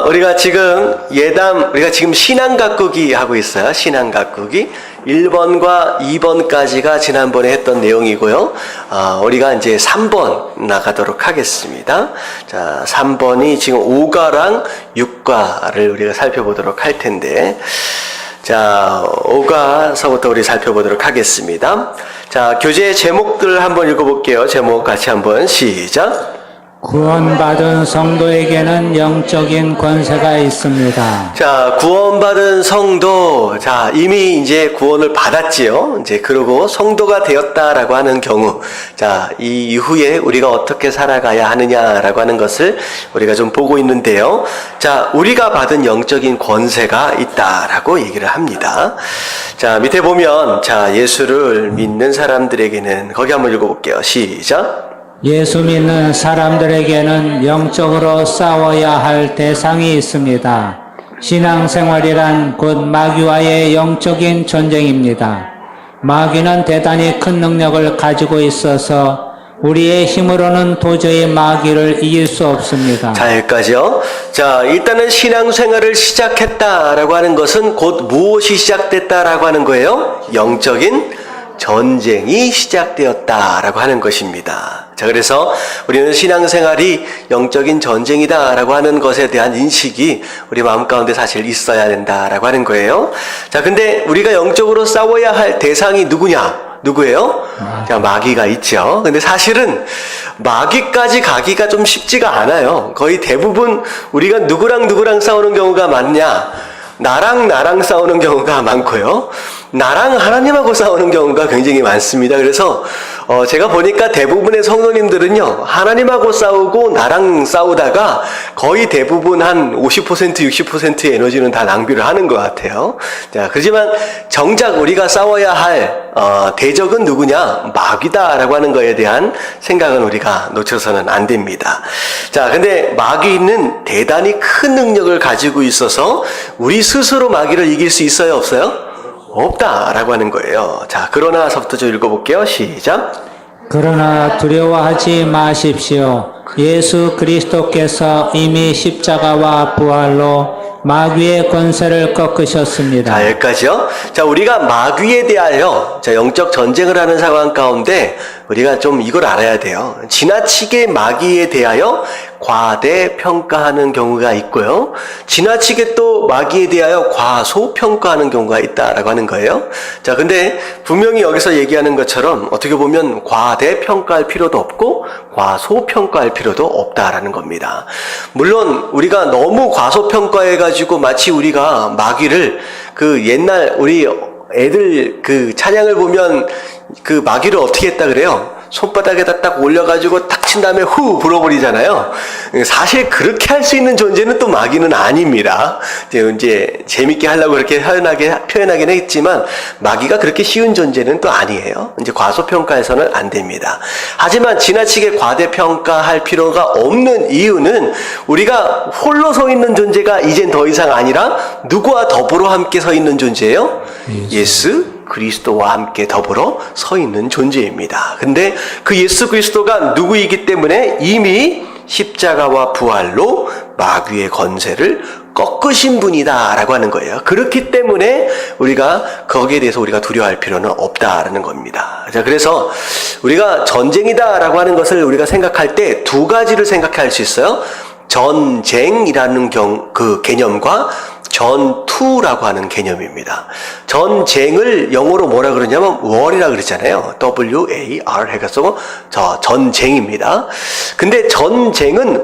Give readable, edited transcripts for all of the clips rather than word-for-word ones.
우리가 지금 우리가 지금 신앙 가꾸기 하고 있어요. 신앙 가꾸기. 1번과 2번까지가 지난번에 했던 내용이고요. 우리가 이제 3번 나가도록 하겠습니다. 자, 3번이 지금 5가랑 6가를 우리가 살펴보도록 할 텐데, 자, 5가서부터 우리 살펴보도록 하겠습니다. 자, 교재 제목들 한번 읽어볼게요. 제목 같이 한번 시작. 구원받은 성도에게는 영적인 권세가 있습니다. 자, 구원받은 성도, 자, 이미 이제 구원을 받았지요. 이제 그러고 성도가 되었다라고 하는 경우, 자, 이 이후에 우리가 어떻게 살아가야 하느냐라고 하는 것을 우리가 좀 보고 있는데요. 자, 우리가 받은 영적인 권세가 있다라고 얘기를 합니다. 자, 밑에 보면, 자, 예수를 믿는 사람들에게는, 거기 한번 읽어볼게요. 시작. 예수 믿는 사람들에게는 영적으로 싸워야 할 대상이 있습니다. 신앙생활이란 곧 마귀와의 영적인 전쟁입니다. 마귀는 대단히 큰 능력을 가지고 있어서 우리의 힘으로는 도저히 마귀를 이길 수 없습니다. 자, 여기까지요. 자, 일단은 신앙생활을 시작했다라고 하는 것은 곧 무엇이 시작됐다라고 하는 거예요? 영적인 전쟁이 시작되었다라고 하는 것입니다. 자, 그래서 우리는 신앙생활이 영적인 전쟁이다라고 하는 것에 대한 인식이 우리 마음 가운데 사실 있어야 된다라고 하는 거예요. 자, 근데 우리가 영적으로 싸워야 할 대상이 누구예요? 자, 마귀가 있죠. 근데 사실은 마귀까지 가기가 좀 쉽지가 않아요. 거의 대부분 우리가 누구랑 싸우는 경우가 많냐? 나랑 싸우는 경우가 많고요. 나랑 하나님하고 싸우는 경우가 굉장히 많습니다. 그래서 제가 보니까 대부분의 성도님들은요, 하나님하고 싸우고 나랑 싸우다가 거의 대부분 한 50%, 60%의 에너지는 다 낭비를 하는 것 같아요. 자, 그렇지만 정작 우리가 싸워야 할 대적은 누구냐? 마귀다라고 하는 거에 대한 생각은 우리가 놓쳐서는 안 됩니다. 자, 근데 마귀는 대단히 큰 능력을 가지고 있어서 우리 스스로 마귀를 이길 수 있어요, 없어요? 없다라고 하는 거예요. 자, 그러나서부터 좀 읽어볼게요. 시작. 그러나 두려워하지 마십시오. 예수 그리스도께서 이미 십자가와 부활로 마귀의 권세를 꺾으셨습니다. 자, 여기까지요. 자, 우리가 마귀에 대하여 영적 전쟁을 하는 상황 가운데 우리가 좀 이걸 알아야 돼요. 지나치게 마귀에 대하여 과대평가하는 경우가 있고요. 지나치게 또 마귀에 대하여 과소평가하는 경우가 있다라고 하는 거예요. 자, 근데 분명히 여기서 얘기하는 것처럼 어떻게 보면 과대평가할 필요도 없고 과소평가할 필요도 없다라는 겁니다. 물론 우리가 너무 과소평가해가지고 마치 우리가 마귀를 옛날 우리 애들 찬양을 보면 마귀를 어떻게 했다 그래요? 손바닥에다 딱 올려가지고 탁 친 다음에 후 불어버리잖아요. 사실 그렇게 할 수 있는 존재는 또 마귀는 아닙니다. 이제 재밌게 하려고 그렇게 표현하긴 했지만 마귀가 그렇게 쉬운 존재는 또 아니에요. 이제 과소평가해서는 안 됩니다. 하지만 지나치게 과대평가할 필요가 없는 이유는 우리가 홀로 서 있는 존재가 이젠 더 이상 아니라 누구와 더불어 함께 서 있는 존재예요? 예수 그리스도와 함께 더불어 서 있는 존재입니다. 근데 그 예수 그리스도가 누구이기 때문에 이미 십자가와 부활로 마귀의 권세를 꺾으신 분이다라고 하는 거예요. 그렇기 때문에 우리가 거기에 대해서 우리가 두려워할 필요는 없다라는 겁니다. 자, 그래서 우리가 전쟁이다라고 하는 것을 우리가 생각할 때 두 가지를 생각할 수 있어요. 전쟁이라는 개념과 전투라고 하는 개념입니다. 전쟁을 영어로 뭐라 그러냐면 war이라 그랬잖아요. W-A-R 해가지고 전쟁입니다. 근데 전쟁은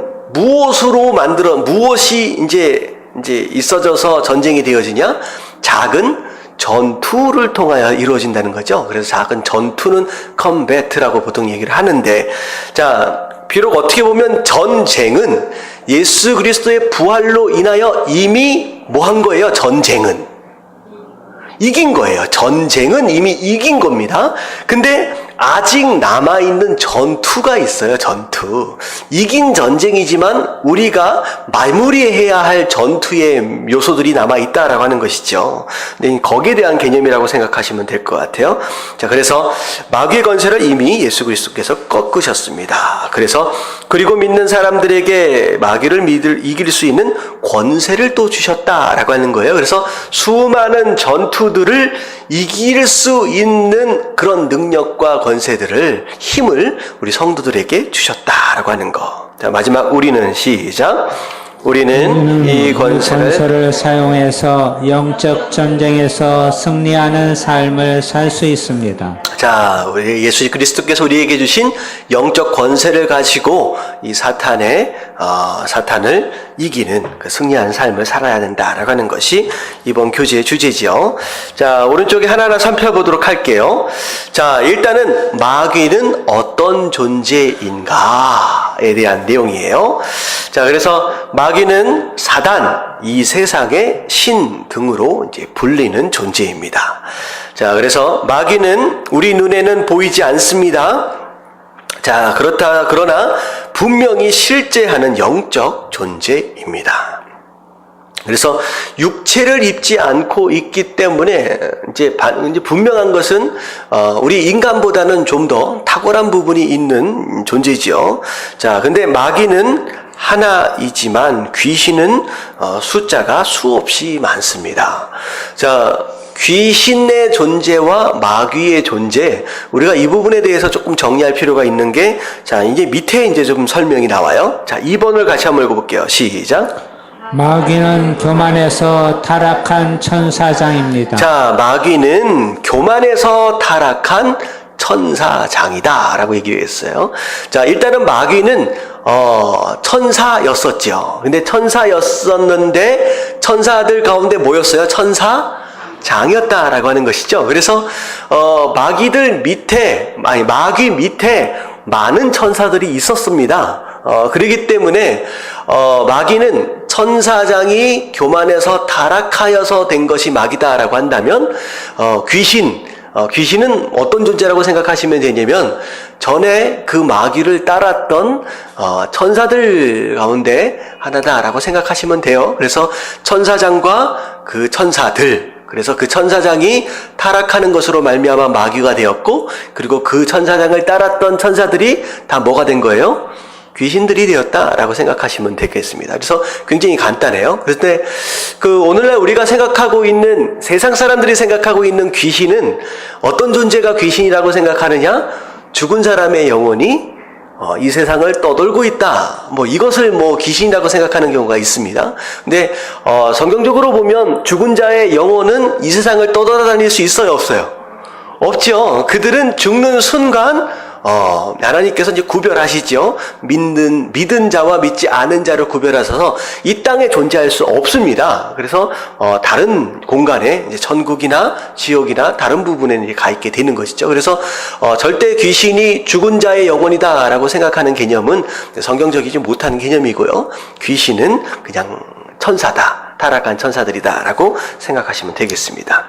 무엇이 이제 있어져서 전쟁이 되어지냐? 작은 전투를 통하여 이루어진다는 거죠. 그래서 작은 전투는 combat라고 보통 얘기를 하는데, 자, 비록 어떻게 보면 전쟁은 예수 그리스도의 부활로 인하여 이미 뭐 한 거예요? 전쟁은 이긴 거예요. 전쟁은 이미 이긴 겁니다. 근데 아직 남아있는 전투가 있어요. 전투. 이긴 전쟁이지만 우리가 마무리해야 할 전투의 요소들이 남아있다라고 하는 것이죠. 근데 거기에 대한 개념이라고 생각하시면 될 것 같아요. 자, 그래서 마귀의 권세를 이미 예수 그리스도께서 꺾으셨습니다. 그래서 그리고 믿는 사람들에게 마귀를 이길 수 있는 권세를 또 주셨다라고 하는 거예요. 그래서 수많은 전투들을 이길 수 있는 그런 능력과 권세들을, 힘을 우리 성도들에게 주셨다라고 하는 거. 자, 마지막 우리는 시작. 우리는 이 권세를 사용해서 영적 전쟁에서 승리하는 삶을 살 수 있습니다. 자, 우리 예수 그리스도께서 우리에게 주신 영적 권세를 가지고 이 사탄을 이기는 그 승리하는 삶을 살아야 된다라고 하는 것이 이번 교제의 주제지요. 자, 오른쪽에 하나하나 살펴보도록 할게요. 자, 일단은 마귀는 어떤 존재인가에 대한 내용이에요. 자, 그래서 마귀는 사단, 이 세상의 신 등으로 이제 불리는 존재입니다. 자, 그래서 마귀는 우리 눈에는 보이지 않습니다. 자, 그러나 분명히 실제하는 영적 존재입니다. 그래서 육체를 입지 않고 있기 때문에 이제 분명한 것은 우리 인간보다는 좀 더 탁월한 부분이 있는 존재지요. 자, 근데 마귀는 하나이지만 귀신은 숫자가 수없이 많습니다. 자, 귀신의 존재와 마귀의 존재, 우리가 이 부분에 대해서 조금 정리할 필요가 있는 게, 자, 이제 밑에 이제 좀 설명이 나와요. 자, 2번을 같이 한번 읽어볼게요. 시작. 마귀는 교만에서 타락한 천사장입니다. 자, 마귀는 교만에서 타락한 천사장이다 라고 얘기했어요. 자, 일단은 마귀는 천사였었죠. 근데 천사였었는데 천사들 가운데 뭐였어요? 천사장이었다라고 하는 것이죠. 그래서 마귀 밑에 많은 천사들이 있었습니다. 그렇기 때문에 마귀는 천사장이 교만해서 타락하여서 된 것이 마귀다라고 한다면 귀신은 어떤 존재라고 생각하시면 되냐면 전에 그 마귀를 따랐던 천사들 가운데 하나다라고 생각하시면 돼요. 그래서 천사장과 그 천사들, 그래서 그 천사장이 타락하는 것으로 말미암아 마귀가 되었고, 그리고 그 천사장을 따랐던 천사들이 다 뭐가 된 거예요? 귀신들이 되었다라고 생각하시면 되겠습니다. 그래서 굉장히 간단해요. 그런데 오늘날 우리가 생각하고 있는, 세상 사람들이 생각하고 있는 귀신은 어떤 존재가 귀신이라고 생각하느냐? 죽은 사람의 영혼이 이 세상을 떠돌고 있다. 이것을 귀신이라고 생각하는 경우가 있습니다. 근데 성경적으로 보면 죽은 자의 영혼은 이 세상을 떠돌아다닐 수 있어요, 없어요? 없죠. 그들은 죽는 순간 하나님께서 이제 구별하시죠. 믿은 자와 믿지 않은 자를 구별하셔서 이 땅에 존재할 수 없습니다. 그래서 다른 공간에 이제 천국이나 지옥이나 다른 부분에 이제 가 있게 되는 것이죠. 그래서 절대 귀신이 죽은 자의 영혼이다라고 생각하는 개념은 성경적이지 못한 개념이고요. 귀신은 그냥 천사다, 타락한 천사들이다라고 생각하시면 되겠습니다.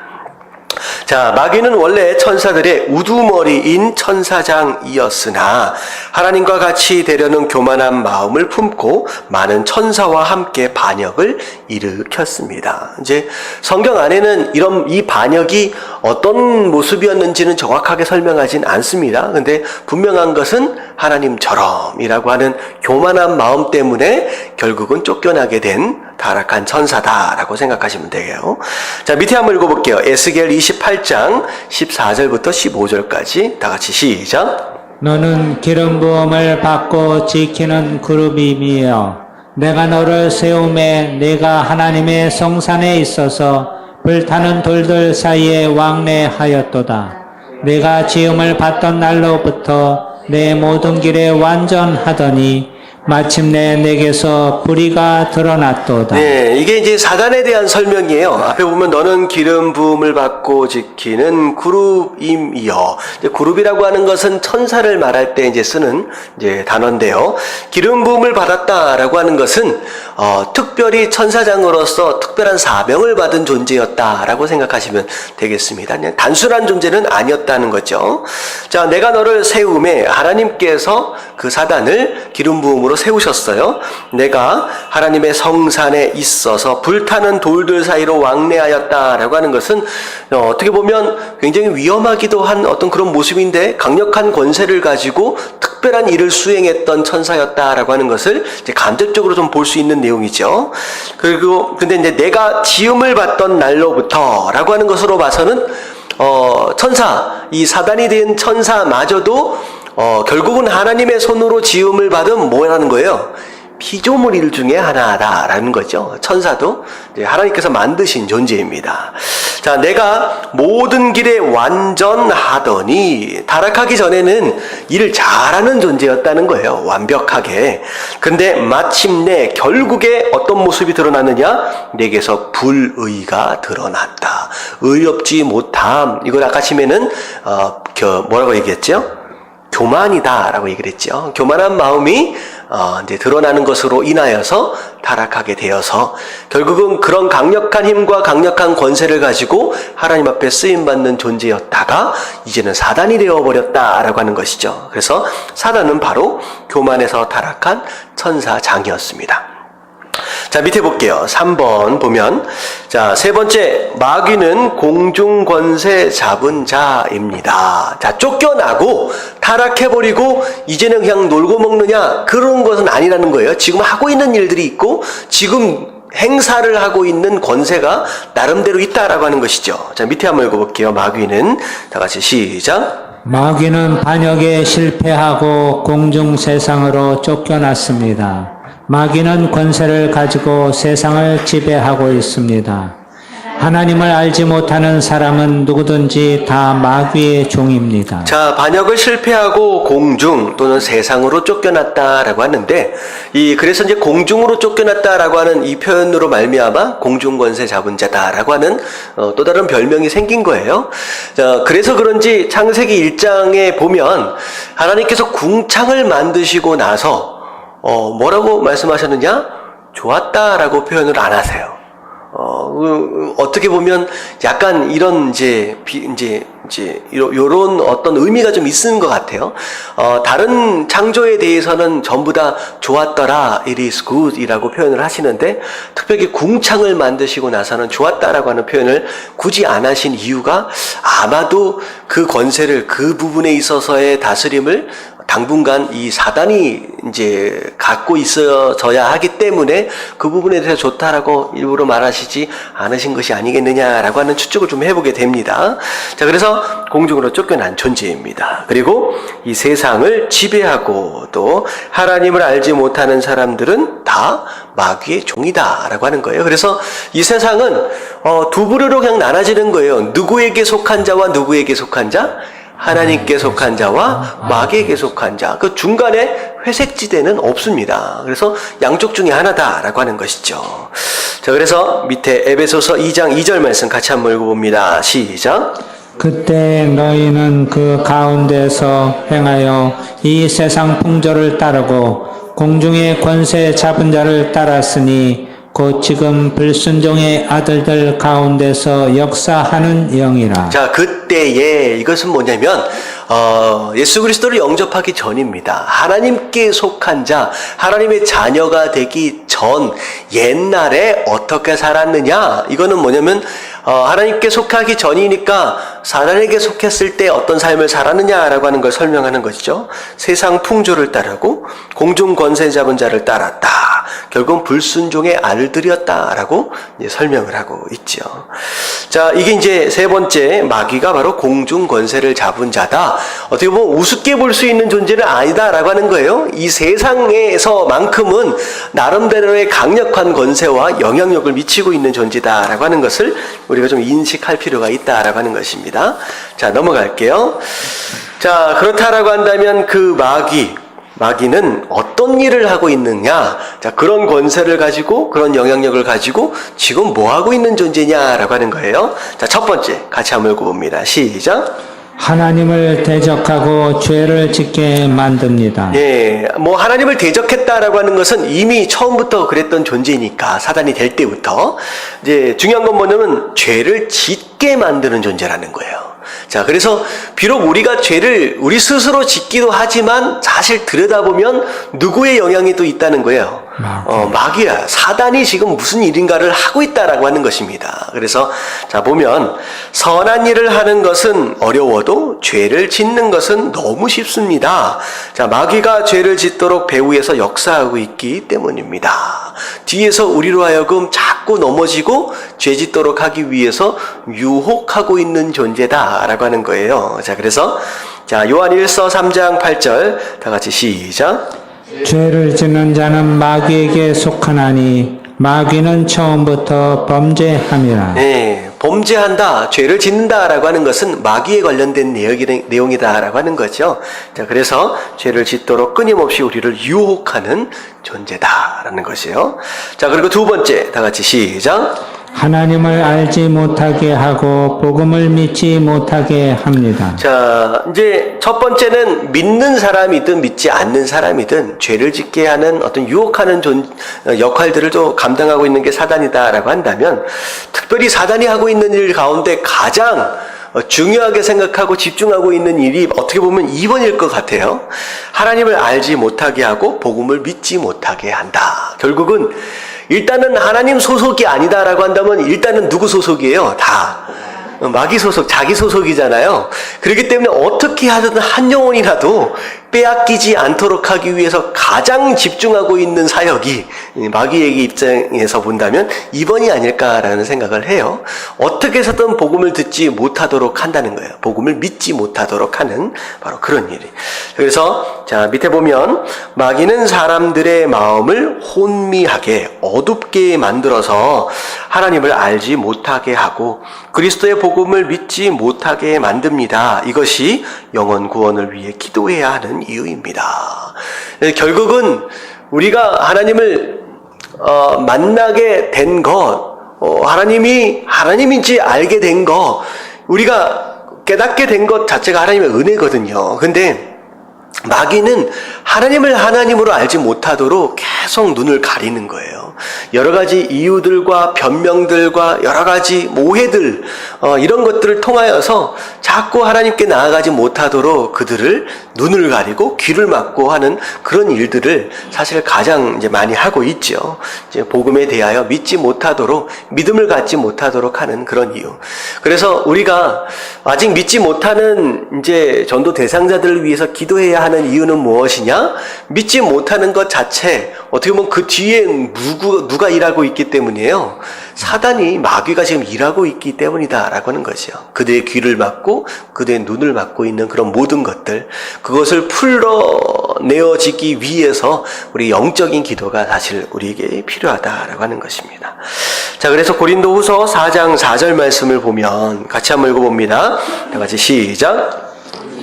자, 마귀는 원래 천사들의 우두머리인 천사장이었으나 하나님과 같이 되려는 교만한 마음을 품고 많은 천사와 함께 반역을 일으켰습니다. 이제 성경 안에는 이 반역이 어떤 모습이었는지는 정확하게 설명하진 않습니다. 근데 분명한 것은 하나님처럼이라고 하는 교만한 마음 때문에 결국은 쫓겨나게 된 타락한 천사다라고 생각하시면 돼요. 자, 밑에 한번 읽어볼게요. 에스겔 28장 14절부터 15절까지 다 같이 시작. 너는 기름 부음을 받고 지키는 그룹이며 내가 너를 세움에 네가 하나님의 성산에 있어서 불타는 돌들 사이에 왕래하였도다. 내가 지음을 받던 날로부터 내 모든 길에 완전하더니 마침내 내게서 불의가 드러났도다. 네, 이게 이제 사단에 대한 설명이에요. 앞에 보면 너는 기름 부음을 받고 지키는 그룹임이여. 그룹이라고 하는 것은 천사를 말할 때 이제 쓰는 이제 단어인데요. 기름 부음을 받았다라고 하는 것은 특별히 천사장으로서 특별한 사명을 받은 존재였다라고 생각하시면 되겠습니다. 그냥 단순한 존재는 아니었다는 거죠. 자, 내가 너를 세움에 하나님께서 그 사단을 기름 부음으로 왕으로 세우셨어요. 내가 하나님의 성산에 있어서 불타는 돌들 사이로 왕래하였다라고 하는 것은 어떻게 보면 굉장히 위험하기도 한 어떤 그런 모습인데 강력한 권세를 가지고 특별한 일을 수행했던 천사였다라고 하는 것을 이제 간접적으로 좀 볼 수 있는 내용이죠. 그리고 근데 이제 내가 지음을 받던 날로부터라고 하는 것으로 봐서는 천사, 이 사단이 된 천사마저도 결국은 하나님의 손으로 지음을 받은 뭐라는 거예요? 피조물 중에 하나다라는 거죠. 천사도 이제 하나님께서 만드신 존재입니다. 자, 내가 모든 길에 완전하더니 타락하기 전에는 일을 잘하는 존재였다는 거예요. 완벽하게. 근데 마침내 결국에 어떤 모습이 드러났느냐? 내게서 불의가 드러났다. 의롭지 못함. 이걸 아까 아침에는 뭐라고 얘기했죠? 교만이다라고 얘기를 했죠. 교만한 마음이 이제 드러나는 것으로 인하여서 타락하게 되어서 결국은 그런 강력한 힘과 강력한 권세를 가지고 하나님 앞에 쓰임받는 존재였다가 이제는 사단이 되어버렸다라고 하는 것이죠. 그래서 사단은 바로 교만에서 타락한 천사장이었습니다. 자, 밑에 볼게요. 3번 보면, 자, 세 번째, 마귀는 공중 권세 잡은 자입니다. 자, 쫓겨나고 타락해버리고 이제는 그냥 놀고 먹느냐, 그런 것은 아니라는 거예요. 지금 하고 있는 일들이 있고 지금 행사를 하고 있는 권세가 나름대로 있다라고 하는 것이죠. 자, 밑에 한번 읽어볼게요. 마귀는 다 같이 시작. 마귀는 반역에 실패하고 공중 세상으로 쫓겨났습니다. 마귀는 권세를 가지고 세상을 지배하고 있습니다. 하나님을 알지 못하는 사람은 누구든지 다 마귀의 종입니다. 자, 반역을 실패하고 공중 또는 세상으로 쫓겨났다라고 하는데, 그래서 이제 공중으로 쫓겨났다라고 하는 이 표현으로 말미암아 공중 권세 잡은 자다라고 하는 또 다른 별명이 생긴 거예요. 자, 그래서 그런지 창세기 1장에 보면 하나님께서 궁창을 만드시고 나서 뭐라고 말씀하셨느냐? 좋았다라고 표현을 안 하세요. 어떻게 보면 약간 이런 요런 어떤 의미가 좀 있는 것 같아요. 다른 창조에 대해서는 전부 다 좋았더라, it is good 이라고 표현을 하시는데, 특별히 궁창을 만드시고 나서는 좋았다라고 하는 표현을 굳이 안 하신 이유가 아마도 그 권세를, 그 부분에 있어서의 다스림을 당분간 이 사단이 이제 갖고 있어져야 하기 때문에 그 부분에 대해서 좋다라고 일부러 말하시지 않으신 것이 아니겠느냐라고 하는 추측을 좀 해보게 됩니다. 자, 그래서 공중으로 쫓겨난 존재입니다. 그리고 이 세상을 지배하고 또 하나님을 알지 못하는 사람들은 다 마귀의 종이다라고 하는 거예요. 그래서 이 세상은 두 부류로 그냥 나눠지는 거예요. 누구에게 속한 자와 누구에게 속한 자? 하나님께 속한 자와 마귀에게 속한 자. 그 중간에 회색지대는 없습니다. 그래서 양쪽 중에 하나다라고 하는 것이죠. 자, 그래서 밑에 에베소서 2장 2절 말씀 같이 한번 읽어봅니다. 시작. 그때 너희는 그 가운데서 행하여 이 세상 풍조를 따르고 공중의 권세 잡은 자를 따랐으니 곧 지금 불순종의 아들들 가운데서 역사하는 영이라. 자, 그때에 이것은 뭐냐면 예수 그리스도를 영접하기 전입니다. 하나님께 속한 자, 하나님의 자녀가 되기 전 옛날에 어떻게 살았느냐? 이거는 뭐냐면 하나님께 속하기 전이니까 사단에게 속했을 때 어떤 삶을 살았느냐라고 하는 걸 설명하는 것이죠. 세상 풍조를 따르고 공중 권세 잡은 자를 따랐다. 결국은 불순종의 아들들이었다라고 설명을 하고 있죠. 자, 이게 이제 세 번째, 마귀가 바로 공중 권세를 잡은 자다. 어떻게 보면 우습게 볼 수 있는 존재는 아니다라고 하는 거예요. 이 세상에서만큼은 나름대로의 강력한 권세와 영향력을 미치고 있는 존재다라고 하는 것을 우리가 좀 인식할 필요가 있다라고 하는 것입니다. 자, 넘어갈게요. 자, 그렇다라고 한다면 그 마귀는 어떤 일을 하고 있느냐? 자, 그런 권세를 가지고, 그런 영향력을 가지고 지금 뭐 하고 있는 존재냐라고 하는 거예요. 자, 첫 번째, 같이 한번 읽어봅니다. 시작. 하나님을 대적하고 죄를 짓게 만듭니다. 예, 뭐 하나님을 대적했다라고 하는 것은 이미 처음부터 그랬던 존재니까, 사단이 될 때부터. 이제 중요한 건 뭐냐면 죄를 짓게 만드는 존재라는 거예요. 자, 그래서 비록 우리가 죄를 우리 스스로 짓기도 하지만 사실 들여다보면 누구의 영향이 또 있다는 거예요. 마귀야, 사단이 지금 무슨 일인가를 하고 있다라고 하는 것입니다. 그래서 자, 보면 선한 일을 하는 것은 어려워도 죄를 짓는 것은 너무 쉽습니다. 자, 마귀가 죄를 짓도록 배후에서 역사하고 있기 때문입니다. 뒤에서 우리로 하여금 자꾸 넘어지고 죄 짓도록 하기 위해서 유혹하고 있는 존재다라고 하는 거예요. 자, 그래서 자, 요한일서 3장 8절 다 같이 시작. 죄를 짓는 자는 마귀에게 속하나니 마귀는 처음부터 범죄함이라. 네, 범죄한다, 죄를 짓는다라고 하는 것은 마귀에 관련된 내용이다라고 하는 거죠. 자, 그래서 죄를 짓도록 끊임없이 우리를 유혹하는 존재다라는 것이에요. 자, 그리고 두 번째, 다 같이 시작. 하나님을 알지 못하게 하고 복음을 믿지 못하게 합니다. 자, 이제 첫 번째는 믿는 사람이든 믿지 않는 사람이든 죄를 짓게 하는 어떤 유혹하는 역할들을 또 감당하고 있는 게 사단이다라고 한다면, 특별히 사단이 하고 있는 일 가운데 가장 중요하게 생각하고 집중하고 있는 일이 어떻게 보면 2번일 것 같아요. 하나님을 알지 못하게 하고 복음을 믿지 못하게 한다. 결국은 일단은 하나님 소속이 아니다라고 한다면 일단은 누구 소속이에요? 다 마귀 소속, 자기 소속이잖아요. 그렇기 때문에 어떻게 하든 한 영혼이라도 빼앗기지 않도록 하기 위해서 가장 집중하고 있는 사역이 마귀의 입장에서 본다면 2번이 아닐까라는 생각을 해요. 어떻게 해서든 복음을 듣지 못하도록 한다는 거예요. 복음을 믿지 못하도록 하는 바로 그런 일이. 그래서 자, 밑에 보면 마귀는 사람들의 마음을 혼미하게 어둡게 만들어서 하나님을 알지 못하게 하고 그리스도의 복음을 믿지 못하게 만듭니다. 이것이 영혼 구원을 위해 기도해야 하는 이유입니다. 결국은 우리가 하나님을 만나게 된 것, 하나님이 하나님인지 알게 된 것, 우리가 깨닫게 된 것 자체가 하나님의 은혜거든요. 근데 마귀는 하나님을 하나님으로 알지 못하도록 계속 눈을 가리는 거예요. 여러 가지 이유들과 변명들과 여러 가지 오해들, 이런 것들을 통하여서 자꾸 하나님께 나아가지 못하도록 그들을 눈을 가리고 귀를 막고 하는 그런 일들을 사실 가장 이제 많이 하고 있죠. 이제 복음에 대하여 믿지 못하도록, 믿음을 갖지 못하도록 하는 그런 이유. 그래서 우리가 아직 믿지 못하는 이제 전도 대상자들을 위해서 기도해야 하는 이유는 무엇이냐? 믿지 못하는 것 자체, 어떻게 보면 그 뒤에 누가 일하고 있기 때문이에요. 사단이, 마귀가 지금 일하고 있기 때문이다라고 하는 것이요. 그들의 귀를 막고 그들의 눈을 막고 있는 그런 모든 것들, 그것을 풀어내어지기 위해서 우리 영적인 기도가 사실 우리에게 필요하다라고 하는 것입니다. 자, 그래서 고린도후서 4장 4절 말씀을 보면 같이 한번 읽어봅니다. 다 같이 시작.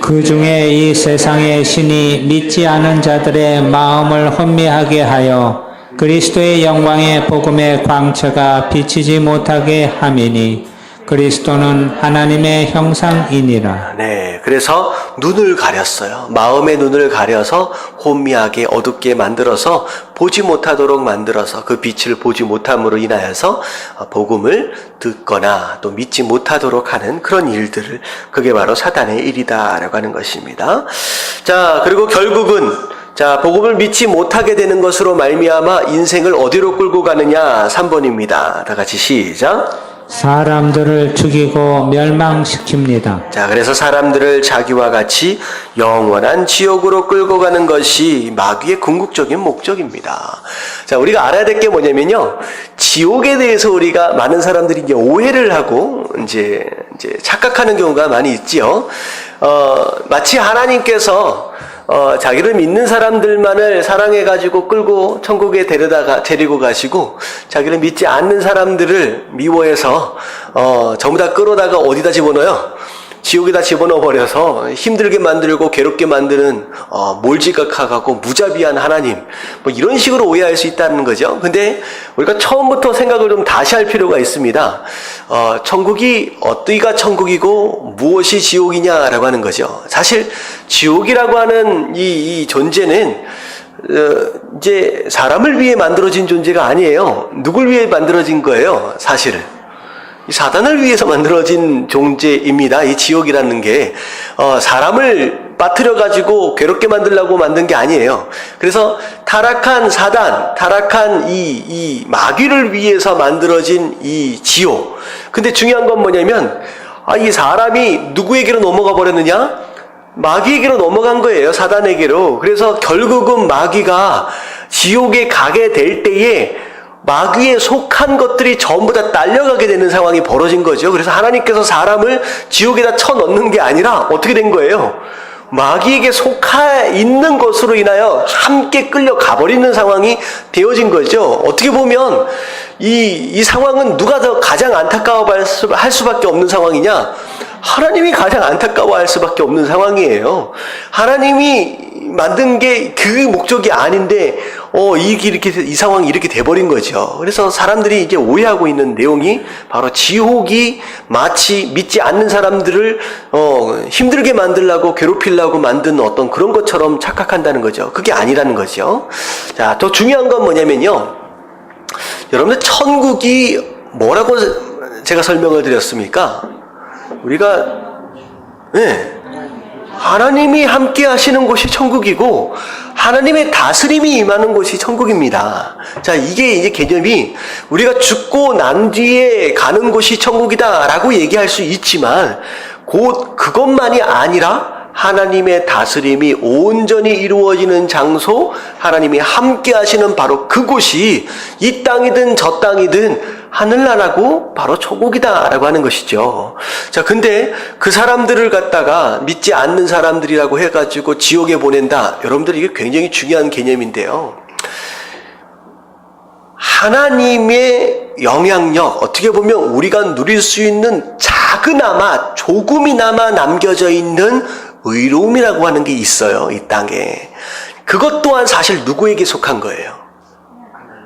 그 중에 이 세상의 신이 믿지 않은 자들의 마음을 혼미하게 하여 그리스도의 영광의 복음의 광채가 비치지 못하게 함이니 그리스도는 하나님의 형상이니라. 네, 그래서 눈을 가렸어요. 마음의 눈을 가려서 혼미하게 어둡게 만들어서 보지 못하도록 만들어서 그 빛을 보지 못함으로 인하여서 복음을 듣거나 또 믿지 못하도록 하는 그런 일들을, 그게 바로 사단의 일이다라고 하는 것입니다. 자, 그리고 결국은 자, 복음을 믿지 못하게 되는 것으로 말미암아 인생을 어디로 끌고 가느냐? 3번입니다. 다 같이 시작. 사람들을 죽이고 멸망시킵니다. 자, 그래서 사람들을 자기와 같이 영원한 지옥으로 끌고 가는 것이 마귀의 궁극적인 목적입니다. 자, 우리가 알아야 될 게 뭐냐면요, 지옥에 대해서 우리가 많은 사람들이 이제 오해를 하고 이제 착각하는 경우가 많이 있지요. 마치 하나님께서 자기를 믿는 사람들만을 사랑해가지고 끌고 천국에 데리고 가시고, 자기를 믿지 않는 사람들을 미워해서, 전부 다 끌어다가 어디다 집어넣어요? 지옥에다 집어넣어 버려서 힘들게 만들고 괴롭게 만드는, 몰지각하고 무자비한 하나님. 뭐 이런 식으로 오해할 수 있다는 거죠. 근데 우리가 처음부터 생각을 좀 다시 할 필요가 있습니다. 천국이 어디가 천국이고 무엇이 지옥이냐라고 하는 거죠. 사실 지옥이라고 하는 이 존재는 이제 사람을 위해 만들어진 존재가 아니에요. 누굴 위해 만들어진 거예요, 사실은? 이 사단을 위해서 만들어진 존재입니다. 이 지옥이라는 게 사람을 빠뜨려 가지고 괴롭게 만들려고 만든 게 아니에요. 그래서 타락한 사단, 타락한 이 마귀를 위해서 만들어진 이 지옥. 근데 중요한 건 뭐냐면 이 사람이 누구에게로 넘어가 버렸느냐? 마귀에게로 넘어간 거예요. 사단에게로. 그래서 결국은 마귀가 지옥에 가게 될 때에 마귀에 속한 것들이 전부 다 딸려가게 되는 상황이 벌어진 거죠. 그래서 하나님께서 사람을 지옥에다 쳐넣는 게 아니라 어떻게 된 거예요? 마귀에게 속하 있는 것으로 인하여 함께 끌려가 버리는 상황이 되어진 거죠. 어떻게 보면 이 상황은 누가 더 가장 안타까워할 수밖에 없는 상황이냐? 하나님이 가장 안타까워할 수밖에 없는 상황이에요. 하나님이 만든 게 그 목적이 아닌데 이 상황이 이렇게 돼버린 거죠. 그래서 사람들이 이제 오해하고 있는 내용이 바로 지옥이 마치 믿지 않는 사람들을 힘들게 만들려고 괴롭히려고 만든 어떤 그런 것처럼 착각한다는 거죠. 그게 아니라는 거죠. 자, 더 중요한 건 뭐냐면요. 여러분들 천국이 뭐라고 제가 설명을 드렸습니까? 우리가 하나님이 함께 하시는 곳이 천국이고 하나님의 다스림이 임하는 곳이 천국입니다. 자, 이게 이제 개념이 우리가 죽고 난 뒤에 가는 곳이 천국이다라고 얘기할 수 있지만 곧 그것만이 아니라 하나님의 다스림이 온전히 이루어지는 장소, 하나님이 함께 하시는 바로 그곳이 이 땅이든 저 땅이든 하늘나라고 바로 천국이다라고 하는 것이죠. 자, 근데 그 사람들을 갖다가 믿지 않는 사람들이라고 해가지고 지옥에 보낸다. 여러분들 이게 굉장히 중요한 개념인데요. 하나님의 영향력, 어떻게 보면 우리가 누릴 수 있는 작은아마 조금이나마 남겨져 있는 의로움이라고 하는 게 있어요. 이 땅에. 그것 또한 사실 누구에게 속한 거예요?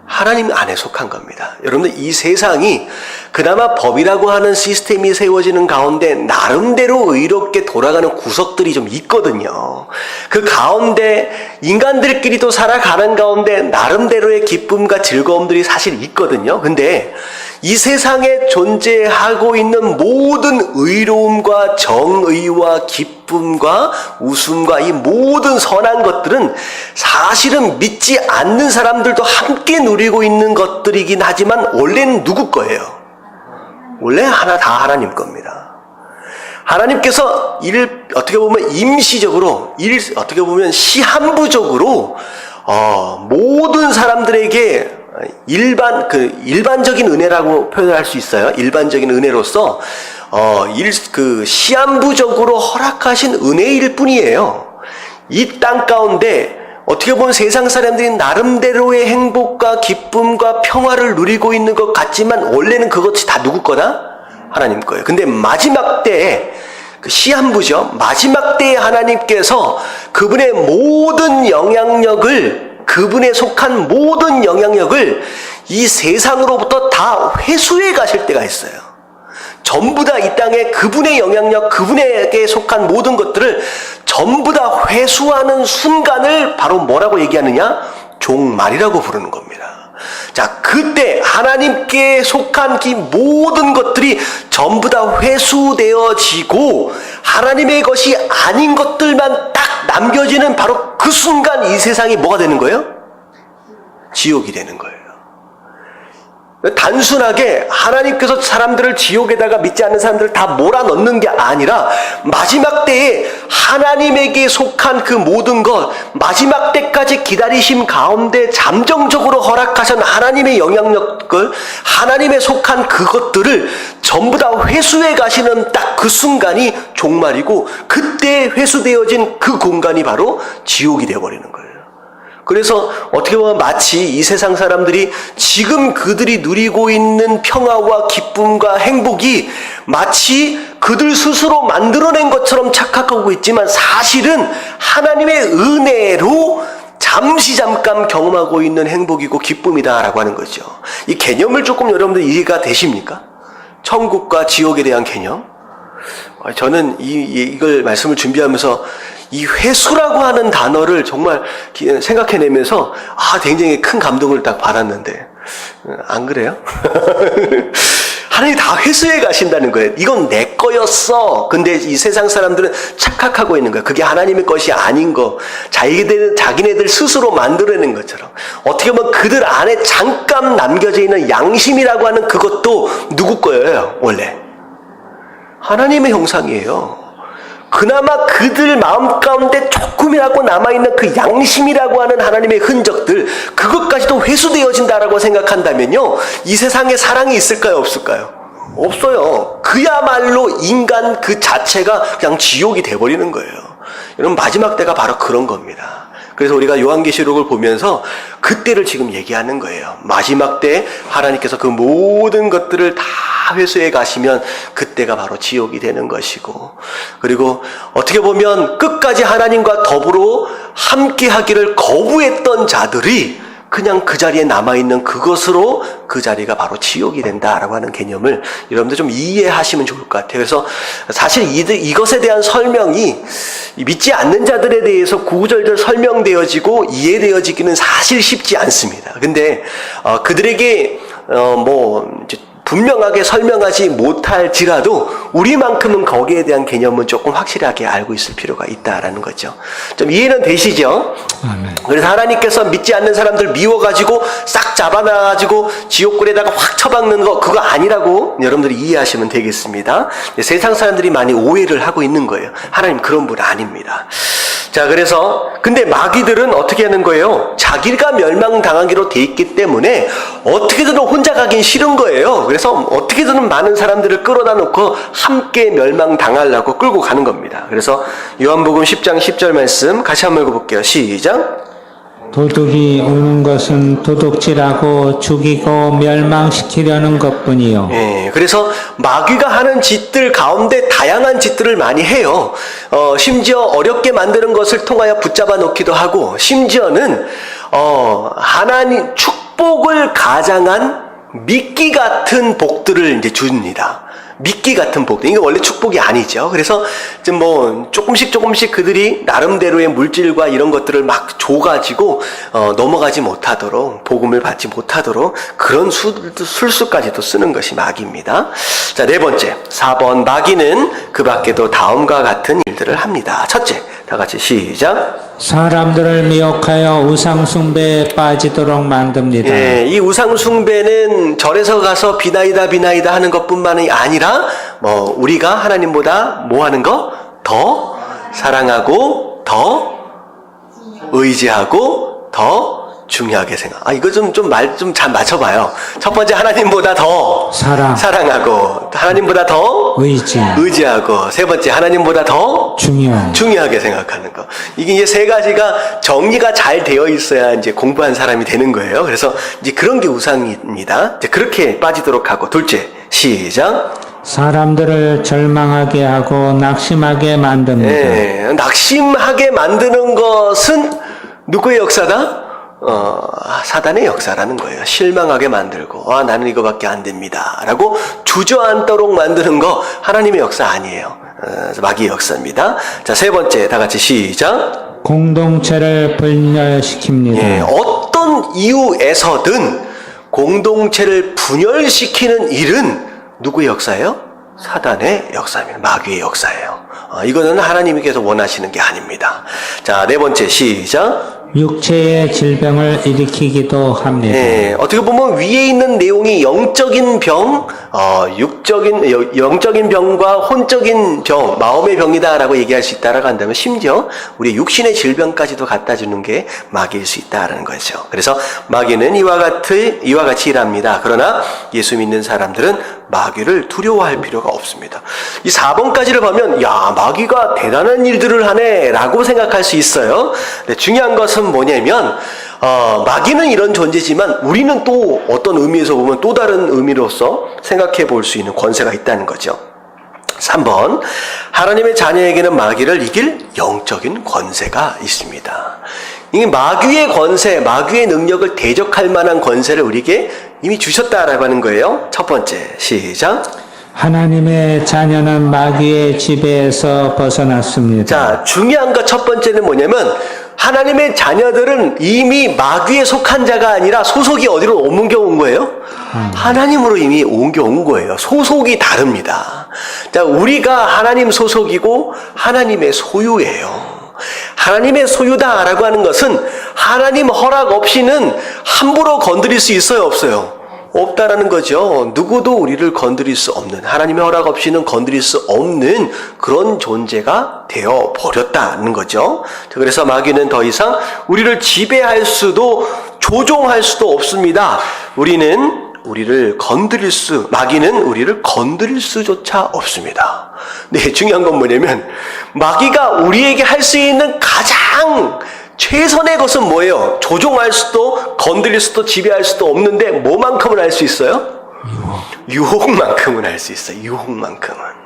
하나님 안에 속한 겁니다. 여러분들 이 세상이 그나마 법이라고 하는 시스템이 세워지는 가운데 나름대로 의롭게 돌아가는 구석들이 좀 있거든요. 그 가운데 인간들끼리도 살아가는 가운데 나름대로의 기쁨과 즐거움들이 사실 있거든요. 근데 이 세상에 존재하고 있는 모든 의로움과 정의와 기쁨과 웃음과 이 모든 선한 것들은 사실은 믿지 않는 사람들도 함께 누리고 있는 것들이긴 하지만 원래는 누구 거예요? 원래 다 하나님 겁니다. 하나님께서 어떻게 보면 임시적으로, 어떻게 보면 시한부적으로 모든 사람들에게 일반적인 은혜라고 표현할 수 있어요. 일반적인 은혜로서 시한부적으로 허락하신 은혜일 뿐이에요. 이 땅 가운데 어떻게 보면 세상 사람들이 나름대로의 행복과 기쁨과 평화를 누리고 있는 것 같지만 원래는 그것이 다 누구 거다? 하나님 거예요. 근데 마지막 때에 시한부죠. 마지막 때에 하나님께서 그분의 모든 영향력을, 그분에 속한 모든 영향력을 이 세상으로부터 다 회수해 가실 때가 있어요. 전부 다 이 땅에 그분의 영향력, 그분에게 속한 모든 것들을 전부 다 회수하는 순간을 바로 뭐라고 얘기하느냐? 종말이라고 부르는 겁니다. 자, 그때 하나님께 속한 이 모든 것들이 전부 다 회수되어지고 하나님의 것이 아닌 것들만 딱 남겨지는 바로 그 순간 이 세상이 뭐가 되는 거예요? 지옥이 되는 거예요. 단순하게 하나님께서 사람들을 지옥에다가 믿지 않는 사람들을 다 몰아넣는 게 아니라 마지막 때에 하나님에게 속한 그 모든 것, 마지막 때까지 기다리심 가운데 잠정적으로 허락하신 하나님의 영향력을, 하나님에 속한 그것들을 전부 다 회수해 가시는 딱 그 순간이 종말이고, 그때 회수되어진 그 공간이 바로 지옥이 되어버리는 거예요. 그래서 어떻게 보면 마치 이 세상 사람들이 지금 그들이 누리고 있는 평화와 기쁨과 행복이 마치 그들 스스로 만들어낸 것처럼 착각하고 있지만 사실은 하나님의 은혜로 잠깐 경험하고 있는 행복이고 기쁨이다라고 하는 거죠. 이 개념을 조금 여러분들 이해가 되십니까? 천국과 지옥에 대한 개념? 저는 이걸 말씀을 준비하면서 이 회수라고 하는 단어를 정말 생각해내면서 굉장히 큰 감동을 딱 받았는데 안 그래요? 하나님 다 회수해 가신다는 거예요. 이건 내 거였어. 근데 이 세상 사람들은 착각하고 있는 거예요. 그게 하나님의 것이 아닌 거. 자기네들 스스로 만들어낸 것처럼. 어떻게 보면 그들 안에 잠깐 남겨져 있는 양심이라고 하는 그것도 누구 거예요, 원래? 하나님의 형상이에요. 그나마 그들 마음 가운데 조금이라도 남아있는 그 양심이라고 하는 하나님의 흔적들, 그것까지도 회수되어진다라고 생각한다면요, 이 세상에 사랑이 있을까요, 없을까요? 없어요. 그야말로 인간 그 자체가 그냥 지옥이 돼버리는 거예요. 여러분, 마지막 때가 바로 그런 겁니다. 그래서 우리가 요한계시록을 보면서 그때를 지금 얘기하는 거예요. 마지막 때 하나님께서 그 모든 것들을 다 회수해 가시면 그때가 바로 지옥이 되는 것이고, 그리고 어떻게 보면 끝까지 하나님과 더불어 함께 하기를 거부했던 자들이 그냥 그 자리에 남아있는 그것으로 그 자리가 바로 지옥이 된다라고 하는 개념을 여러분들 좀 이해하시면 좋을 것 같아요. 그래서 사실 이것에 대한 설명이 믿지 않는 자들에 대해서 구구절절 설명되어지고 이해되어지기는 사실 쉽지 않습니다. 근데 그들에게 이제 분명하게 설명하지 못할지라도 우리만큼은 거기에 대한 개념은 조금 확실하게 알고 있을 필요가 있다라는 거죠. 좀 이해는 되시죠? 아멘. 그래서 하나님께서 믿지 않는 사람들 미워가지고 싹 잡아놔가지고 지옥불에다가 확 처박는 거, 그거 아니라고 여러분들이 이해하시면 되겠습니다. 세상 사람들이 많이 오해를 하고 있는 거예요. 하나님 그런 분 아닙니다. 자, 그래서 근데 마귀들은 어떻게 하는 거예요? 자기가 멸망당하기로 돼 있기 때문에 어떻게든 혼자 가긴 싫은 거예요. 그래서 어떻게든 많은 사람들을 끌어다 놓고 함께 멸망당하려고 끌고 가는 겁니다. 그래서 요한복음 10장 10절 말씀 같이 한번 읽어볼게요. 시작. 도둑이 오는 것은 도둑질하고 죽이고 멸망시키려는 것뿐이요. 예, 그래서 마귀가 하는 짓들 가운데 다양한 짓들을 많이 해요. 심지어 어렵게 만드는 것을 통하여 붙잡아 놓기도 하고, 심지어는 하나님 축복을 가장한 미끼 같은 복들을 이제 줍니다. 미끼 같은 복들. 이게 원래 축복이 아니죠. 그래서 좀 조금씩 그들이 나름대로의 물질과 이런 것들을 막 줘가지고 넘어가지 못하도록, 복음을 받지 못하도록 그런 술수까지도 쓰는 것이 마귀입니다. 자, 네 번째, 4번. 마귀는 그 밖에도 다음과 같은 일들을 합니다. 첫째, 다 같이 시작. 사람들을 미혹하여 우상숭배에 빠지도록 만듭니다. 예, 이 우상숭배는 절에서 가서 비나이다 하는 것뿐만이 아니라 우리가 하나님보다 뭐 하는 거? 더 사랑하고 더 의지하고 더 중요하게 생각. 이거 말 좀 잘 맞춰봐요. 첫 번째, 하나님보다 더 사랑하고, 하나님보다 더 의지하고, 세 번째, 하나님보다 더 중요하게 생각하는 거. 이게 이제 세 가지가 정리가 잘 되어 있어야 이제 공부한 사람이 되는 거예요. 그래서 이제 그런 게 우상입니다. 이제 그렇게 빠지도록 하고, 둘째, 시작. 사람들을 절망하게 하고 낙심하게 만듭니다. 예, 낙심하게 만드는 것은 누구의 역사다? 사단의 역사라는 거예요. 실망하게 만들고, 나는 이거밖에 안 됩니다 라고 주저앉도록 만드는 거 하나님의 역사 아니에요. 마귀의 역사입니다. 자, 세 번째, 다 같이 시작. 공동체를 분열시킵니다. 예, 어떤 이유에서든 공동체를 분열시키는 일은 누구의 역사예요? 사단의 역사입니다. 마귀의 역사예요. 이거는 하나님께서 원하시는 게 아닙니다. 자, 네 번째, 시작. 육체의 질병을 일으키기도 합니다. 네, 어떻게 보면 위에 있는 내용이 영적인 병, 영적인 병과 혼적인 병, 마음의 병이다라고 얘기할 수 있다라고 한다면 심지어 우리 육신의 질병까지도 갖다 주는 게 마귀일 수 있다라는 거죠. 그래서 마귀는 이와 같이 일합니다. 그러나 예수 믿는 사람들은 마귀를 두려워할 필요가 없습니다. 이 4번까지를 보면 마귀가 대단한 일들을 하네 라고 생각할 수 있어요. 근데 중요한 것은 뭐냐면 마귀는 이런 존재지만 우리는 또 어떤 의미에서 보면 또 다른 의미로서 생각해 볼 수 있는 권세가 있다는 거죠. 3번, 하나님의 자녀에게는 마귀를 이길 영적인 권세가 있습니다. 이 마귀의 권세, 마귀의 능력을 대적할 만한 권세를 우리에게 이미 주셨다라고 하는 거예요. 첫 번째, 시작. 하나님의 자녀는 마귀의 지배에서 벗어났습니다. 자, 중요한 것 첫 번째는 뭐냐면 하나님의 자녀들은 이미 마귀에 속한 자가 아니라 소속이 어디로 옮겨온 거예요? 하나님으로 이미 옮겨온 거예요. 소속이 다릅니다. 자, 우리가 하나님 소속이고 하나님의 소유예요. 하나님의 소유다라고 하는 것은 하나님 허락 없이는 함부로 건드릴 수 있어요, 없어요? 없다라는 거죠. 누구도 우리를 건드릴 수 없는, 하나님의 허락 없이는 건드릴 수 없는 그런 존재가 되어 버렸다는 거죠. 그래서 마귀는 더 이상 우리를 지배할 수도 조종할 수도 없습니다. 마귀는 우리를 건드릴 수조차 없습니다. 네, 중요한 건 뭐냐면 마귀가 우리에게 할 수 있는 가장 최선의 것은 뭐예요? 조종할 수도 건드릴 수도 지배할 수도 없는데 뭐만큼은 할 수 있어요? 유혹만큼은 할 수 있어요. 유혹만큼은.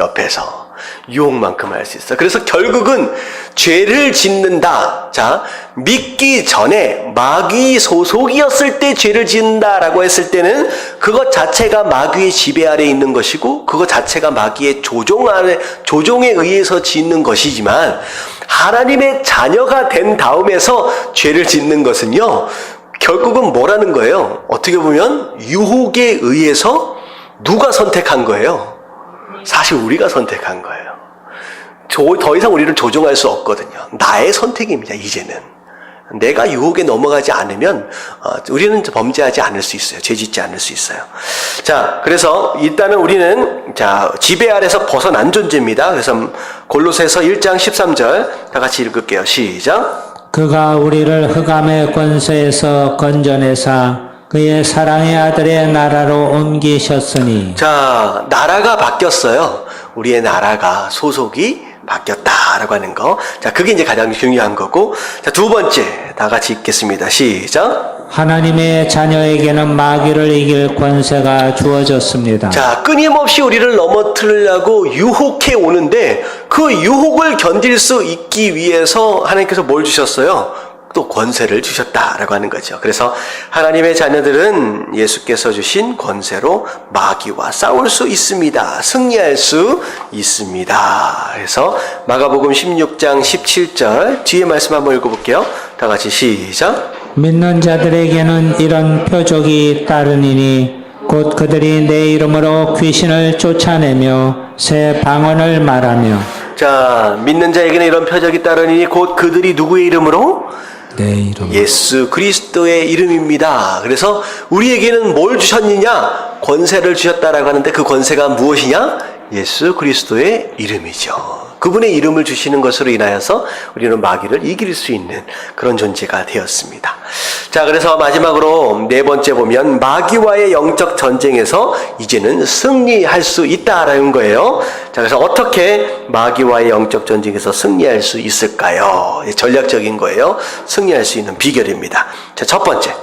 옆에서 유혹만큼 할 수 있어. 그래서 결국은 죄를 짓는다. 자, 믿기 전에 마귀 소속이었을 때 죄를 짓는다라고 했을 때는 그것 자체가 마귀의 지배 아래 있는 것이고 그것 자체가 마귀의 조종에 의해서 짓는 것이지만 하나님의 자녀가 된 다음에서 죄를 짓는 것은요, 결국은 뭐라는 거예요? 어떻게 보면 유혹에 의해서 누가 선택한 거예요? 사실 우리가 선택한 거예요. 더 이상 우리를 조종할 수 없거든요. 나의 선택입니다, 이제는. 내가 유혹에 넘어가지 않으면 우리는 범죄하지 않을 수 있어요. 죄짓지 않을 수 있어요. 자, 그래서 일단은 우리는 지배 아래서 벗어난 존재입니다. 그래서 골로새서 1장 13절 다 같이 읽을게요. 시작. 그가 우리를 흑암의 권세에서 건져내사 그의 사랑의 아들의 나라로 옮기셨으니. 자, 나라가 바뀌었어요. 우리의 나라가 소속이 바뀌었다라고 하는 거. 자, 그게 이제 가장 중요한 거고. 자, 두 번째 다 같이 읽겠습니다. 시작. 하나님의 자녀에게는 마귀를 이길 권세가 주어졌습니다. 자, 끊임없이 우리를 넘어뜨리려고 유혹해 오는데 그 유혹을 견딜 수 있기 위해서 하나님께서 뭘 주셨어요? 또 권세를 주셨다라고 하는 거죠. 그래서 하나님의 자녀들은 예수께서 주신 권세로 마귀와 싸울 수 있습니다. 승리할 수 있습니다. 그래서 마가복음 16장 17절 뒤에 말씀 한번 읽어볼게요. 다 같이 시작. 믿는 자들에게는 이런 표적이 따르니니 곧 그들이 내 이름으로 귀신을 쫓아내며 새 방언을 말하며. 자, 믿는 자에게는 이런 표적이 따르니 곧 그들이 누구의 이름으로? 내 이름. 예수 그리스도의 이름입니다. 그래서 우리에게는 뭘 주셨느냐? 권세를 주셨다라고 하는데 그 권세가 무엇이냐? 예수 그리스도의 이름이죠. 그분의 이름을 주시는 것으로 인하여서 우리는 마귀를 이길 수 있는 그런 존재가 되었습니다. 자, 그래서 마지막으로 네 번째 보면 마귀와의 영적 전쟁에서 이제는 승리할 수 있다라는 거예요. 자, 그래서 어떻게 마귀와의 영적 전쟁에서 승리할 수 있을까요? 전략적인 거예요. 승리할 수 있는 비결입니다. 자, 첫 번째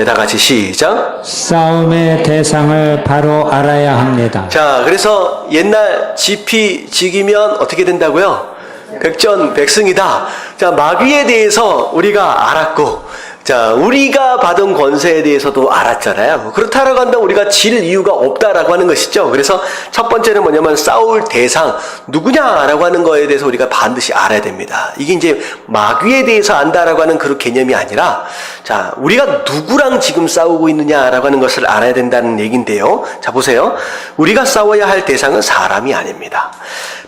다 같이 시작. 싸움의 대상을 바로 알아야 합니다. 자, 그래서 옛날 지피지기면 어떻게 된다고요? 백전백승이다. 자, 마귀에 대해서 우리가 알았고, 자, 우리가 받은 권세에 대해서도 알았잖아요. 그렇다라고 한다면 우리가 질 이유가 없다라고 하는 것이죠. 그래서 첫 번째는 뭐냐면 싸울 대상, 누구냐라고 하는 거에 대해서 우리가 반드시 알아야 됩니다. 이게 이제 마귀에 대해서 안다라고 하는 그런 개념이 아니라, 자, 우리가 누구랑 지금 싸우고 있느냐라고 하는 것을 알아야 된다는 얘기인데요. 자, 보세요. 우리가 싸워야 할 대상은 사람이 아닙니다.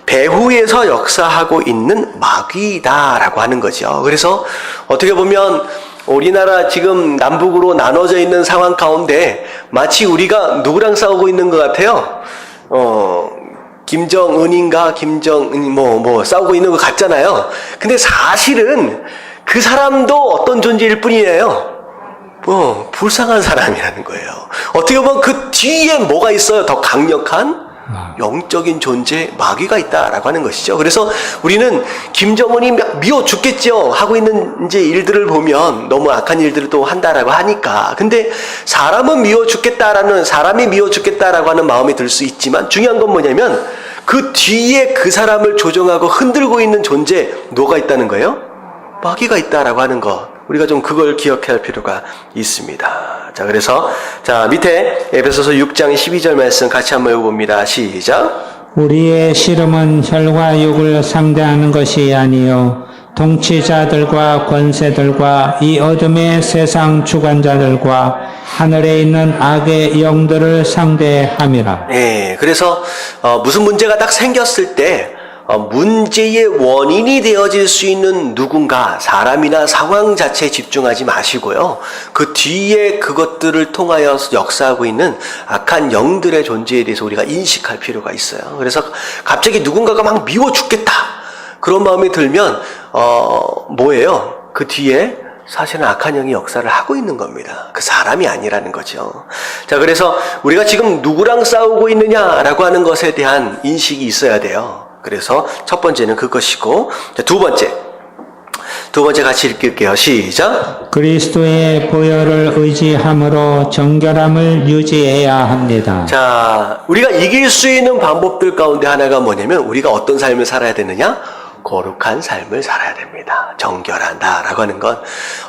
배후에서 역사하고 있는 마귀다라고 하는 거죠. 그래서 어떻게 보면 우리나라 지금 남북으로 나눠져 있는 상황 가운데 마치 우리가 누구랑 싸우고 있는 것 같아요. 김정은인가 싸우고 있는 것 같잖아요. 근데 사실은 그 사람도 어떤 존재일 뿐이에요. 불쌍한 사람이라는 거예요. 어떻게 보면 그 뒤에 뭐가 있어요? 더 강력한 영적인 존재 마귀가 있다라고 하는 것이죠. 그래서 우리는 김정은이 미워 죽겠죠 하고 있는 이제 일들을 보면 너무 악한 일들을 또 한다라고 하니까. 근데 사람이 미워 죽겠다라고 하는 마음이 들 수 있지만 중요한 건 뭐냐면 그 뒤에 그 사람을 조종하고 흔들고 있는 존재 누가 있다는 거예요? 마귀가 있다라고 하는 것. 우리가 좀 그걸 기억해야 할 필요가 있습니다. 자, 그래서 밑에 에베소서 6장 12절 말씀 같이 한번 읽어봅니다. 시작. 우리의 씨름은 혈과 육을 상대하는 것이 아니요 통치자들과 권세들과 이 어둠의 세상 주관자들과 하늘에 있는 악의 영들을 상대함이라. 예, 그래서 무슨 문제가 딱 생겼을 때 문제의 원인이 되어질 수 있는 누군가, 사람이나 상황 자체에 집중하지 마시고요. 그 뒤에 그것들을 통하여 역사하고 있는 악한 영들의 존재에 대해서 우리가 인식할 필요가 있어요. 그래서 갑자기 누군가가 막 미워 죽겠다, 그런 마음이 들면 뭐예요? 그 뒤에 사실은 악한 영이 역사를 하고 있는 겁니다. 그 사람이 아니라는 거죠. 자, 그래서 우리가 지금 누구랑 싸우고 있느냐라고 하는 것에 대한 인식이 있어야 돼요. 그래서 첫 번째는 그것이고, 자, 두 번째 같이 읽을게요. 시작. 그리스도의 보혈을 의지함으로 정결함을 유지해야 합니다. 자, 우리가 이길 수 있는 방법들 가운데 하나가 뭐냐면, 우리가 어떤 삶을 살아야 되느냐? 거룩한 삶을 살아야 됩니다. 정결한다라고 하는 건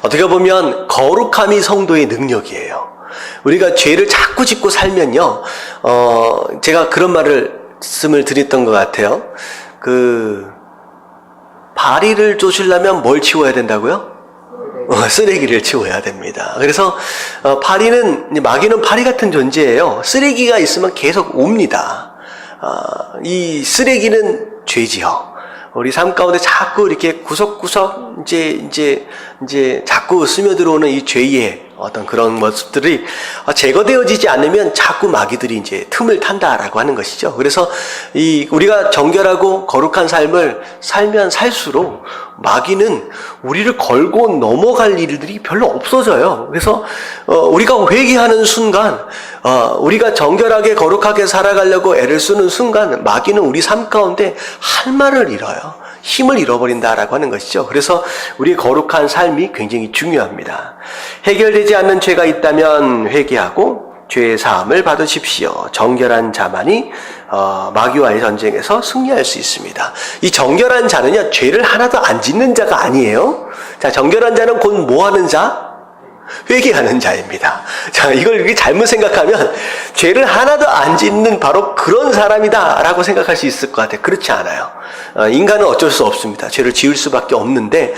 어떻게 보면 거룩함이 성도의 능력이에요. 우리가 죄를 자꾸 짓고 살면요, 제가 그런 말씀을 드렸던 것 같아요. 바리를 쫓으려면 뭘 치워야 된다고요? 쓰레기를 치워야 됩니다. 그래서 마귀는 파리 같은 존재예요. 쓰레기가 있으면 계속 옵니다. 이 쓰레기는 죄지요. 우리 삶 가운데 자꾸 이렇게 구석구석 이제 자꾸 스며들어오는 이 죄의 어떤 그런 모습들이 제거되어지지 않으면 자꾸 마귀들이 이제 틈을 탄다라고 하는 것이죠. 그래서 우리가 정결하고 거룩한 삶을 살면 살수록 마귀는 우리를 걸고 넘어갈 일들이 별로 없어져요. 그래서 우리가 회개하는 순간, 우리가 정결하게 거룩하게 살아가려고 애를 쓰는 순간 마귀는 우리 삶 가운데 할 말을 잃어요. 힘을 잃어버린다라고 하는 것이죠. 그래서 우리의 거룩한 삶이 굉장히 중요합니다. 해결되지 않는 죄가 있다면 회개하고 죄의 사함을 받으십시오. 정결한 자만이 마귀와의 전쟁에서 승리할 수 있습니다. 이 정결한 자는요, 죄를 하나도 안 짓는 자가 아니에요. 자, 정결한 자는 곧 뭐 하는 자? 회개하는 자입니다. 자, 이걸 이렇게 잘못 생각하면 죄를 하나도 안 짓는 바로 그런 사람이다라고 생각할 수 있을 것 같아요. 그렇지 않아요. 인간은 어쩔 수 없습니다. 죄를 지을 수밖에 없는데,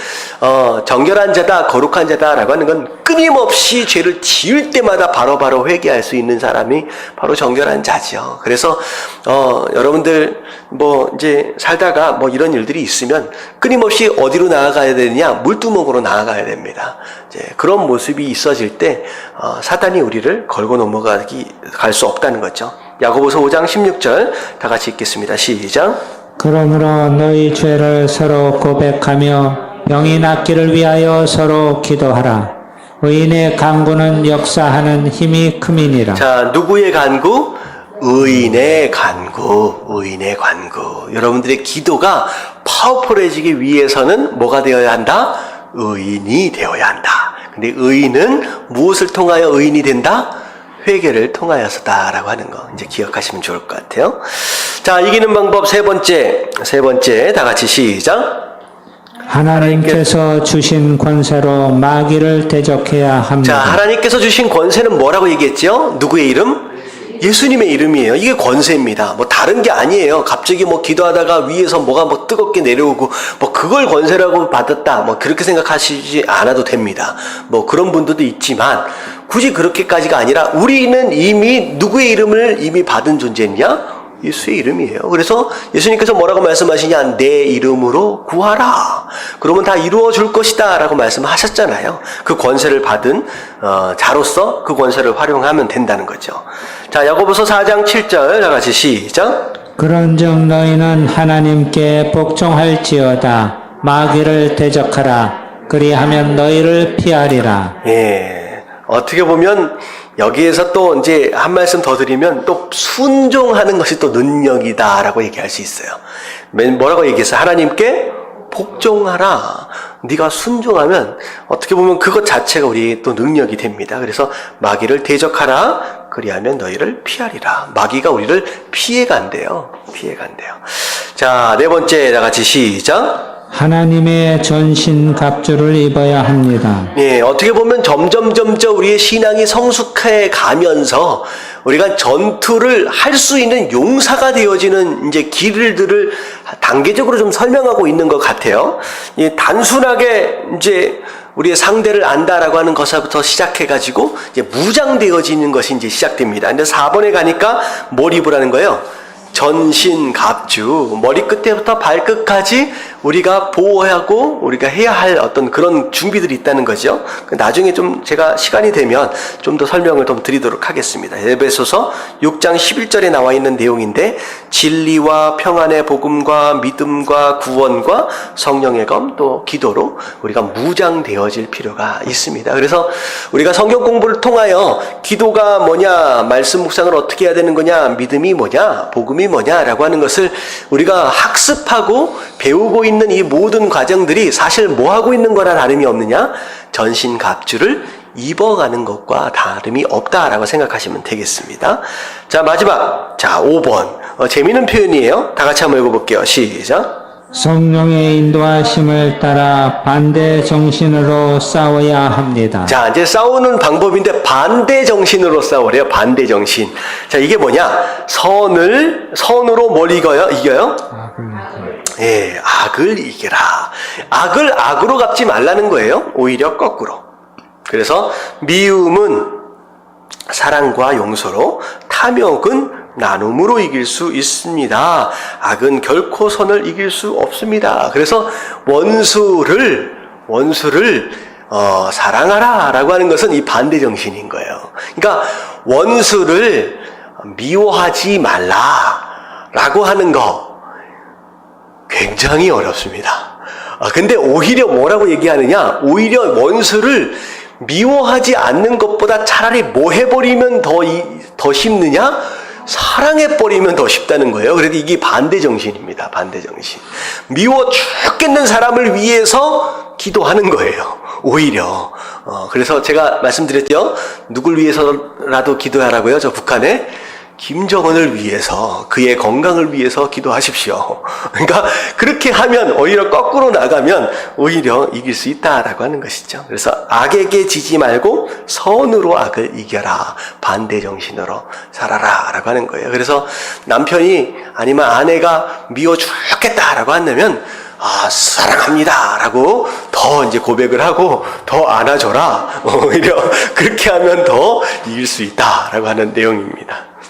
정결한 자다, 거룩한 자다라고 하는 건 끊임없이 죄를 지을 때마다 바로바로 회개할 수 있는 사람이 바로 정결한 자죠. 그래서 여러분들 이제 살다가 이런 일들이 있으면 끊임없이 어디로 나아가야 되느냐? 물두멍으로 나아가야 됩니다. 이제 그런 모습이 있어질 때 사단이 우리를 걸고 넘어갈 수 없다는 거죠. 야고보서 5장 16절 다 같이 읽겠습니다. 시작. 그러므로 너희 죄를 서로 고백하며 병이 낫기를 위하여 서로 기도하라. 의인의 간구는 역사하는 힘이 큼이니라. 자, 누구의 간구? 의인의 간구. 여러분들의 기도가 파워풀해지기 위해서는 뭐가 되어야 한다? 의인이 되어야 한다. 근데 의인은 무엇을 통하여 의인이 된다? 회개를 통하여서다라고 하는 거 이제 기억하시면 좋을 것 같아요. 자, 이기는 방법 세 번째 다 같이 시작. 하나님께서 주신 권세로 마귀를 대적해야 합니다. 자, 하나님께서 주신 권세는 뭐라고 얘기했죠? 누구의 이름? 예수님의 이름이에요. 이게 권세입니다. 다른 게 아니에요. 갑자기 기도하다가 위에서 뭐가 뜨겁게 내려오고 그걸 권세라고 받았다. 그렇게 생각하시지 않아도 됩니다. 그런 분들도 있지만 굳이 그렇게까지가 아니라 우리는 이미 누구의 이름을 이미 받은 존재냐? 예수의 이름이에요. 그래서 예수님께서 뭐라고 말씀하시냐? 내 이름으로 구하라. 그러면 다 이루어 줄 것이다 라고 말씀하셨잖아요. 그 권세를 받은 자로서 그 권세를 활용하면 된다는 거죠. 자, 야고보서 4장 7절 다 같이 시작. 그런즉 너희는 하나님께 복종할지어다. 마귀를 대적하라. 그리하면 너희를 피하리라. 예. 어떻게 보면 여기에서 또 이제 한 말씀 더 드리면 또 순종하는 것이 또 능력이다라고 얘기할 수 있어요. 뭐라고 얘기했어요? 하나님께 복종하라. 네가 순종하면 어떻게 보면 그것 자체가 우리 또 능력이 됩니다. 그래서 마귀를 대적하라. 그리하면 너희를 피하리라. 마귀가 우리를 피해간대요. 자, 네 번째 다 같이 시작. 하나님의 전신 갑주를 입어야 합니다. 예, 어떻게 보면 점점 우리의 신앙이 성숙해 가면서 우리가 전투를 할 수 있는 용사가 되어지는 이제 길들을 단계적으로 좀 설명하고 있는 것 같아요. 이 단순하게 이제 우리의 상대를 안다라고 하는 것부터 시작해가지고 이제 무장되어지는 것이 이제 시작됩니다. 근데 4번에 가니까 뭘 입으라는 거예요? 전신갑주, 머리끝부터 발끝까지 우리가 보호하고 우리가 해야 할 어떤 그런 준비들이 있다는 거죠. 나중에 좀 제가 시간이 되면 좀 더 설명을 좀 드리도록 하겠습니다. 에베소서 6장 11절에 나와 있는 내용인데, 진리와 평안의 복음과 믿음과 구원과 성령의 검 또 기도로 우리가 무장되어질 필요가 있습니다. 그래서 우리가 성경 공부를 통하여 기도가 뭐냐, 말씀 묵상을 어떻게 해야 되는 거냐, 믿음이 뭐냐, 복음이 뭐냐라고 하는 것을 우리가 학습하고 배우고 있는 이 모든 과정들이 사실 뭐 하고 있는 거나 다름이 없느냐? 전신갑주를 입어가는 것과 다름이 없다라고 생각하시면 되겠습니다. 자, 마지막. 자, 5번. 재미있는 표현이에요. 다 같이 한번 읽어볼게요. 시작. 성령의 인도하심을 따라 반대 정신으로 싸워야 합니다. 자, 이제 싸우는 방법인데 반대 정신으로 싸우래요. 반대 정신. 자, 이게 뭐냐? 선으로 뭘 이겨요? 예, 악을 이겨라. 악을 악으로 갚지 말라는 거예요. 오히려 거꾸로. 그래서 미움은 사랑과 용서로, 탐욕은 나눔으로 이길 수 있습니다. 악은 결코 선을 이길 수 없습니다. 그래서 원수를 사랑하라 라고 하는 것은 이 반대 정신인 거예요. 그러니까 원수를 미워하지 말라 라고 하는 거 굉장히 어렵습니다. 근데 오히려 뭐라고 얘기하느냐? 오히려 원수를 미워하지 않는 것보다 차라리 뭐 해버리면 더 쉽느냐? 사랑해버리면 더 쉽다는 거예요. 그래서 이게 반대 정신입니다. 반대 정신. 미워 죽겠는 사람을 위해서 기도하는 거예요. 오히려. 그래서 제가 말씀드렸죠. 누굴 위해서라도 기도하라고요? 저 북한에. 김정은을 위해서, 그의 건강을 위해서 기도하십시오. 그러니까 그렇게 하면 오히려 거꾸로 나가면 오히려 이길 수 있다라고 하는 것이죠. 그래서 악에게 지지 말고 선으로 악을 이겨라. 반대 정신으로 살아라 라고 하는 거예요. 그래서 남편이 아니면 아내가 미워 죽겠다라고 한다면 사랑합니다 라고 더 이제 고백을 하고 더 안아줘라. 오히려 그렇게 하면 더 이길 수 있다라고 하는 내용입니다.